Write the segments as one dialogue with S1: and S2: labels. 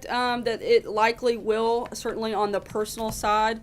S1: That it likely will, certainly on the personal side,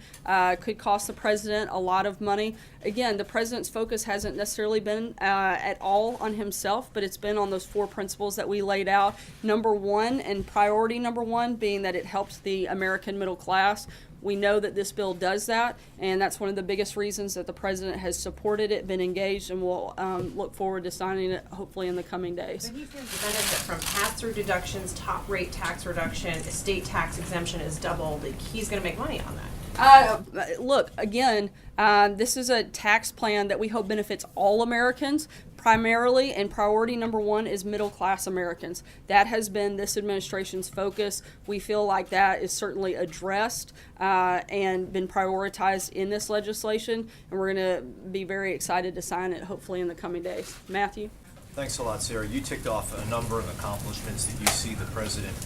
S1: could cost the president a lot of money. Again, the president's focus hasn't necessarily been at all on himself, but it's been on those four principles that we laid out. Number one, and priority number one, being that it helps the American middle class. We know that this bill does that, and that's one of the biggest reasons that the president has supported it, been engaged, and will look forward to signing it hopefully in the coming days.
S2: But he feels the benefit from pass-through deductions, top rate tax reduction, estate tax exemption is doubled. Like, he's going to make money on that.
S1: Look, again, this is a tax plan that we hope benefits all Americans primarily, and priority number one is middle class Americans. That has been this administration's focus. We feel like that is certainly addressed and been prioritized in this legislation, and we're going to be very excited to sign it hopefully in the coming days. Matthew?
S3: Thanks a lot, Sarah. You ticked off a number of accomplishments that you see the president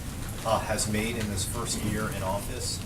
S3: has made in this first year in office.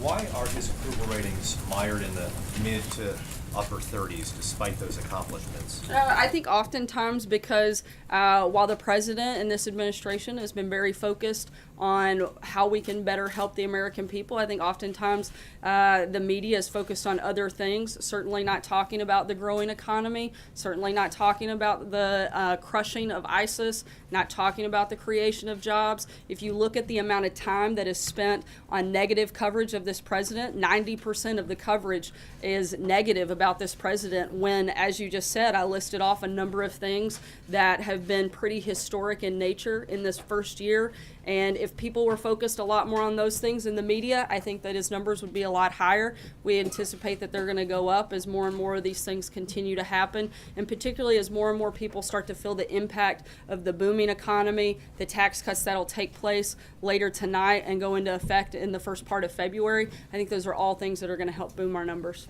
S3: Why are his approval ratings mired in the mid to upper 30s despite those accomplishments?
S1: I think oftentimes because while the president and this administration has been very focused on how we can better help the American people, I think oftentimes the media is focused on other things, certainly not talking about the growing economy, certainly not talking about the crushing of ISIS, not talking about the creation of jobs. If you look at the amount of time that is spent on negative coverage of this president, 90% of the coverage is negative about this president when, as you just said, I listed off a number of things that have been pretty historic in nature in this first year. And if people were focused a lot more on those things in the media, I think that his numbers would be a lot higher. We anticipate that they're going to go up as more and more of these things continue to happen, and particularly as more and more people start to feel the impact of the booming economy, the tax cuts that will take place later tonight and go into effect in the first part of February. I think those are all things that are going to help boom our numbers.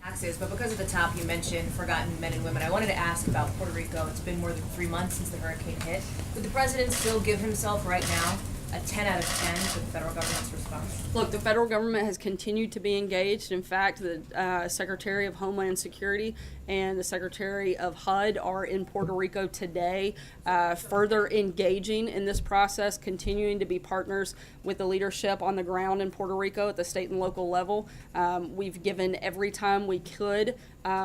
S2: Taxes, but because of the top you mentioned, forgotten men and women, I wanted to ask about Puerto Rico. It's been more than 3 months since the hurricane hit. Would the president still give himself right now a 10 out of 10 for the federal government's response?
S1: Look, the federal government has continued to be engaged. In fact, the Secretary of Homeland Security and the Secretary of HUD are in Puerto Rico today, further engaging in this process, continuing to be partners with the leadership on the ground in Puerto Rico at the state and local level. We've given every time we could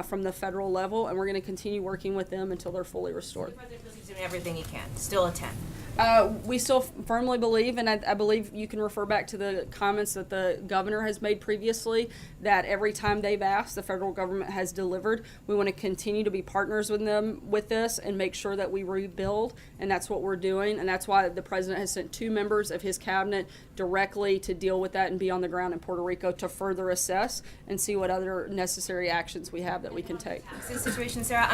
S1: from the federal level, and we're going to continue working with them until they're fully restored.
S2: The president feels he's doing everything he can. Still a 10.
S1: We still firmly believe, and I believe you can refer back to the comments that the governor has made previously, that every time they've asked, the federal government has delivered. We want to continue to be partners with them with this and make sure that we rebuild, and that's what we're doing, and that's why the president has sent 2 members of his cabinet directly to deal with that and be on the ground in Puerto Rico to further assess and see what other necessary actions we have that we can take.
S2: This situation, Sarah,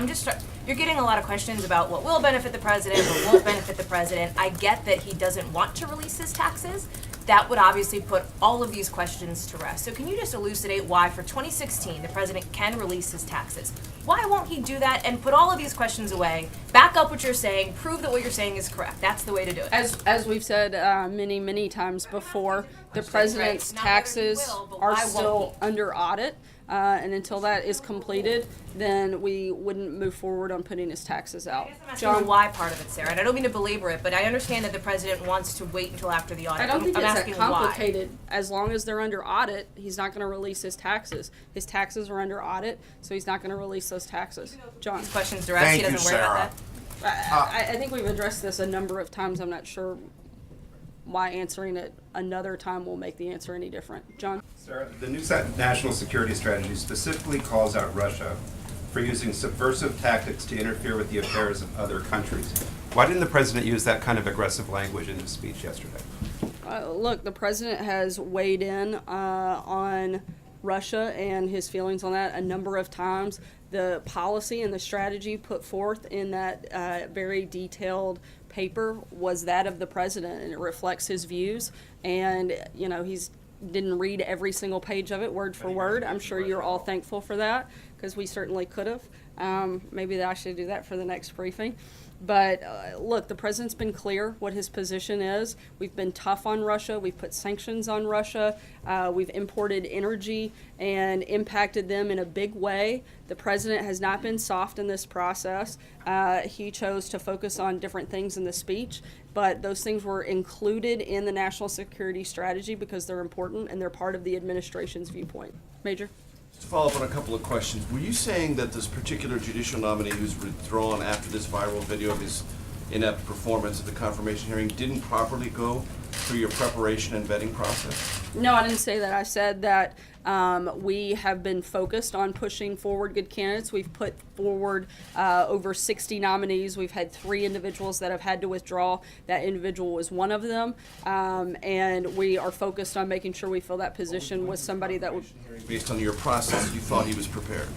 S2: you're getting a lot of questions about what will benefit the president, what won't benefit the president. I get that he doesn't want to release his taxes. That would obviously put all of these questions to rest. So can you just elucidate why for 2016 the president can release his taxes? Why won't he do that and put all of these questions away, back up what you're saying, prove that what you're saying is correct? That's the way to do it.
S1: As we've said many times before, the president's taxes are still under audit. And until that is completed, then we wouldn't move forward on putting his taxes out.
S2: I'm asking the why part of it, Sarah, and I don't mean to belabor it, but I understand that the president wants to wait until after the audit.
S1: I don't think
S2: I'm
S1: it's that
S2: asking
S1: complicated.
S2: why.
S1: As long as they're under audit, he's not going to release his taxes. His taxes are under audit, so he's not going to release those taxes. John?
S2: These questions direct,
S4: Thank
S2: he doesn't
S4: you,
S2: worry about
S4: Sarah.
S2: that.
S1: I think we've addressed this a number of times. I'm not sure why answering it another time will make the answer any different. John?
S5: Sarah, the new national security strategy specifically calls out Russia for using subversive tactics to interfere with the affairs of other countries. Why didn't the president use that kind of aggressive language in his speech yesterday?
S1: Look, the president has weighed in on Russia and his feelings on that a number of times. The policy and the strategy put forth in that very detailed paper was that of the president, and it reflects his views. And he's didn't read every single page of it word for word. I'm sure you're all thankful for that, because we certainly could have. Maybe that I should do that for the next briefing. But look, the president's been clear what his position is. We've been tough on Russia. We've put sanctions on Russia. We've imported energy and impacted them in a big way. The president has not been soft in this process. He chose to focus on different things in the speech, but those things were included in the national security strategy because they're important and they're part of the administration's viewpoint. Major?
S4: To follow up on a couple of questions, were you saying that this particular judicial nominee who's withdrawn after this viral video of his inept performance at the confirmation hearing didn't properly go through your preparation and vetting process?
S1: No, I didn't say that. I said that we have been focused on pushing forward good candidates. We've put forward over 60 nominees. We've had 3 individuals that have had to withdraw. That individual was one of them. And we are focused on making sure we fill that position with somebody that would...
S4: Based on your process, you thought he was prepared?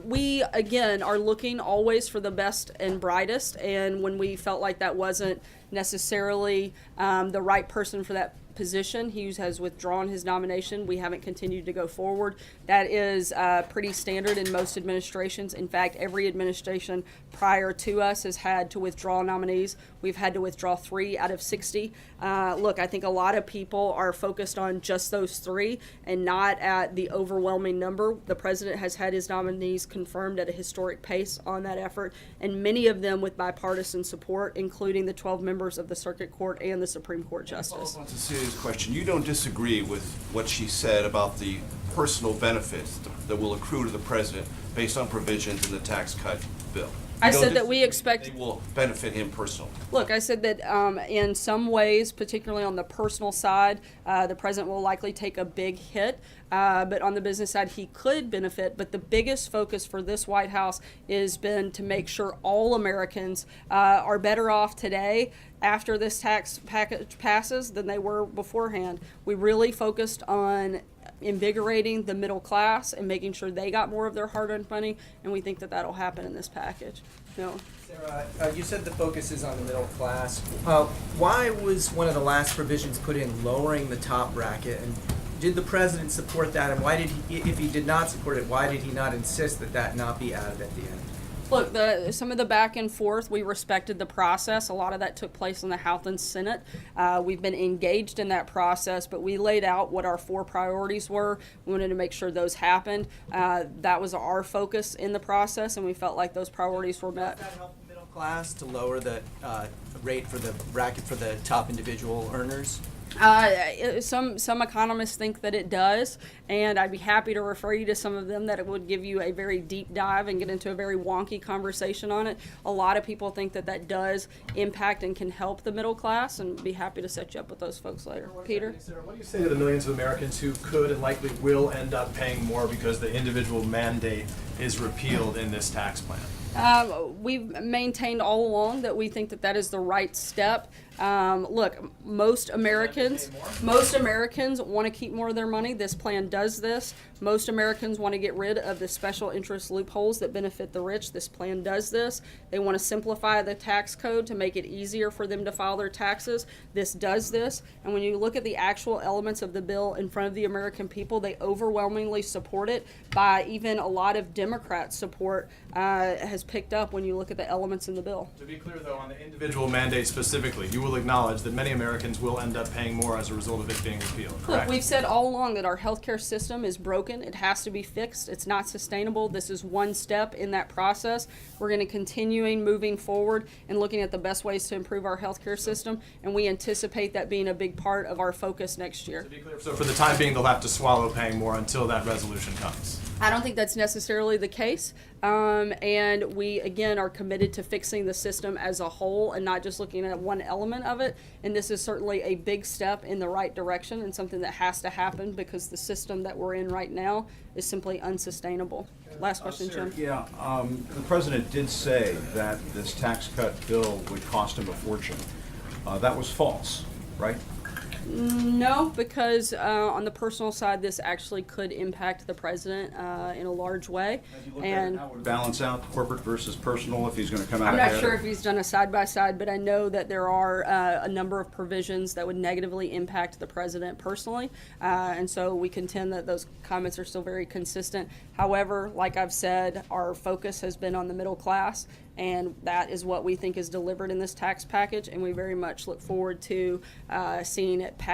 S1: We, again, are looking always for the best and brightest, and when we felt like that wasn't necessarily the right person for that position, he has withdrawn his nomination. We haven't continued to go forward. That is pretty standard in most administrations. In fact, every administration prior to us has had to withdraw nominees. We've had to withdraw 3 out of 60. Look, I think a lot of people are focused on just those 3 and not at the overwhelming number. The president has had his nominees confirmed at a historic pace on that effort, and many of them with bipartisan support, including the 12 members of the Circuit Court and the Supreme Court Justice.
S4: That's a serious question. You don't disagree with what she said about the personal benefits that will accrue to the president based on provisions in the tax cut bill?
S1: I said that we expect
S4: they will benefit him personally.
S1: Look, I said that in some ways, particularly on the personal side, the president will likely take a big hit, but on the business side, he could benefit. But the biggest focus for this White House has been to make sure all Americans are better off today after this tax package passes than they were beforehand. We really focused on invigorating the middle class and making sure they got more of their hard-earned money, and we think that that'll happen in this package. No.
S6: Sarah, you said the focus is on the middle class. Why was one of the last provisions put in lowering the top bracket, and did the president support that, and why did he, if he did not support it, why did he not insist that that not be added at the end?
S1: Look, some of the back and forth, we respected the process. A lot of that took place in the House and Senate. We've been engaged in that process, but we laid out what our 4 priorities were. We wanted to make sure those happened. That was our focus in the process, and we felt like those priorities were met.
S6: Does that help the middle class to lower the rate for the bracket for the top individual earners?
S1: Some economists think that it does, and I'd be happy to refer you to some of them that it would give you a very deep dive and get into a very wonky conversation on it. A lot of people think that that does impact and can help the middle class, and be happy to set you up with those folks later. Peter?
S7: Sarah, what do you say to the millions of Americans who could and likely will end up paying more because the individual mandate is repealed in this tax plan?
S1: We've maintained all along that we think that that is the right step. Look, most Americans want to keep more of their money. This plan does this. Most Americans want to get rid of the special interest loopholes that benefit the rich. This plan does this. They want to simplify the tax code to make it easier for them to file their taxes. This does this. And when you look at the actual elements of the bill in front of the American people, they overwhelmingly support it. By even a lot of Democrat support has picked up when you look at the elements in the bill.
S7: To be clear, though, on the individual mandate specifically, you will acknowledge that many Americans will end up paying more as a result of it being repealed, correct?
S1: Look, we've said all along that our healthcare system is broken. It has to be fixed. It's not sustainable. This is one step in that process. We're going to continuing moving forward and looking at the best ways to improve our healthcare system, and we anticipate that being a big part of our focus next year.
S7: To be clear, so for the time being, they'll have to swallow paying more until that resolution comes.
S1: I don't think that's necessarily the case, and we, again, are committed to fixing the system as a whole and not just looking at one element of it, and this is certainly a big step in the right direction and something that has to happen because the system that we're in right now is simply unsustainable. Last question, Jim.
S8: Yeah, the president did say that this tax cut bill would cost him a fortune. That was false, right?
S1: No, because on the personal side, this actually could impact the president in a large way. And
S8: How would balance out corporate versus personal if he's going to come out
S1: I'm
S8: ahead?
S1: not sure if he's done a side by side, but I know that there are a number of provisions that would negatively impact the president personally. And so we contend that those comments are still very consistent. However, like I've said, our focus has been on the middle class, and that is what we think is delivered in this tax package, and we very much look forward to seeing it pass